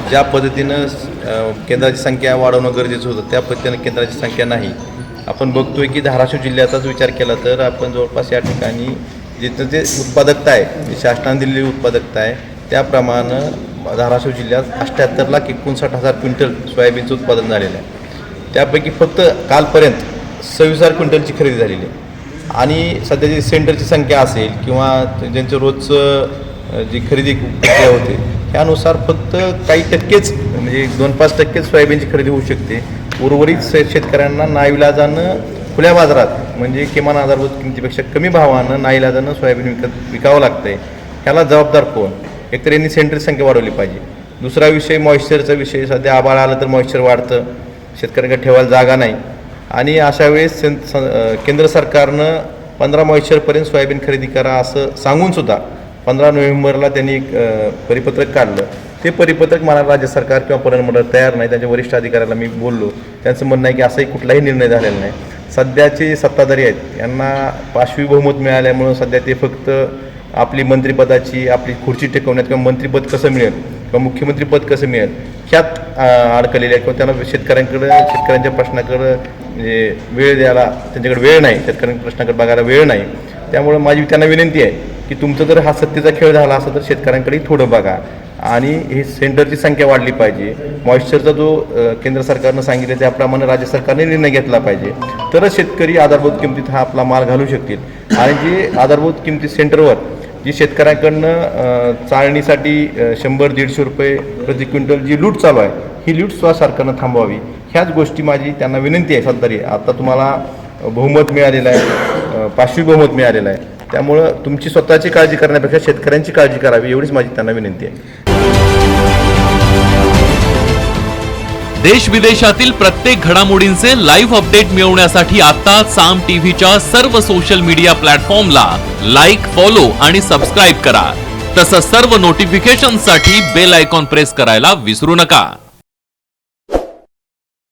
ज्या पद्धतीनं केंद्राची संख्या वाढवणं गरजेचं होतं त्या पद्धतीनं केंद्राची संख्या नाही. आपण बघतोय की धाराशिव जिल्ह्याचाच विचार केला तर आपण जवळपास या ठिकाणी जिथं जे उत्पादकता आहे, जी शासनाने दिलेली उत्पादकता आहे त्याप्रमाणे धाराशिव जिल्ह्यात 78,59,000 क्विंटल सोयाबीनचं उत्पादन झालेलं आहे. त्यापैकी फक्त कालपर्यंत 26,000 क्विंटलची खरेदी झालेली आहे. आणि सध्याची सेंटरची संख्या असेल किंवा ज्यांचं रोजचं जी खरेदी प्रक्रिया होते त्यानुसार फक्त काही टक्केच म्हणजे 2-5% सोयाबीनची खरेदी होऊ शकते. उर्वरित शेतकऱ्यांना नाईलाजानं खुल्या बाजारात म्हणजे किमान आधारभूत किमतीपेक्षा कमी भावानं नाईलाजानं सोयाबीन विकावं लागतं आहे. ह्याला जबाबदार कोण? एकतर यांनी सेंटरची संख्या वाढवली पाहिजे. दुसरा विषय मॉइश्चरचा विषय. सध्या आभाळ आलं तर मॉइश्चर वाढतं, शेतकऱ्यांकडे ठेवायला जागा नाही. आणि अशा वेळेस केंद्र सरकारनं 15 मॉइश्चरपर्यंत सोयाबीन खरेदी करा असं सांगूनसुद्धा 15 नोव्हेंबरला त्यांनी एक परिपत्रक काढलं. ते परिपत्रक मला राज्य सरकार किंवा परिमंडळ तयार नाही. त्यांच्या वरिष्ठ अधिकाऱ्याला मी बोललो, त्यांचं म्हणणं आहे की असाही कुठलाही निर्णय झालेला नाही. सध्याचे सत्ताधारी आहेत यांना पाशवी बहुमत मिळाल्यामुळं सध्या ते फक्त आपली मंत्रिपदाची आपली खुर्ची टेकवण्यात किंवा मंत्रिपद कसं मिळेल किंवा मुख्यमंत्रीपद कसं मिळेल ह्यात अडकलेले आहेत. किंवा त्यांना शेतकऱ्यांच्या प्रश्नाकडं म्हणजे वेळ द्यायला त्यांच्याकडे वेळ नाही, शेतकऱ्यांच्या प्रश्नाकडे बघायला वेळ नाही. त्यामुळं माझी त्यांना विनंती आहे की तुमचं जर हा सत्तेचा खेळ झाला असेल तर शेतकऱ्यांकडे थोडं बघा आणि हे सेंटरची संख्या वाढली पाहिजे. मॉइश्चरचा जो केंद्र सरकारनं सांगितलं त्याप्रमाणे राज्य सरकारने निर्णय घेतला पाहिजे, तरच शेतकरी आधारभूत किमतीत हा आपला माल घालू शकतील. आणि जे आधारभूत किमती सेंटरवर जी शेतकऱ्यांकडनं चाळणीसाठी 100-150 रुपये प्रति क्विंटल जी लूट चालू आहे ही लूट सुद्धा सरकारनं थांबवावी. ह्याच गोष्टी माझी त्यांना विनंती आहे. सत्ताधारी आता तुम्हाला बहुमत मिळालेलं आहे, पाशवी बहुमत मिळालेलं आहे. त्यामुळं तुमची स्वतःची काळजी करण्यापेक्षा शेतकऱ्यांची काळजी करावी एवढीच माझी त्यांना विनंती आहे. देश विदेशातील प्रत्येक घडामोडींचे लाईव्ह अपडेट मिळवण्यासाठी आता साम टीव्हीच्या सर्व सोशल मीडिया प्लॅटफॉर्मला लाईक, फॉलो आणि सबस्क्राईब करा. तसंच सर्व नोटिफिकेशनसाठी बेल आयकॉन प्रेस करायला विसरू नका.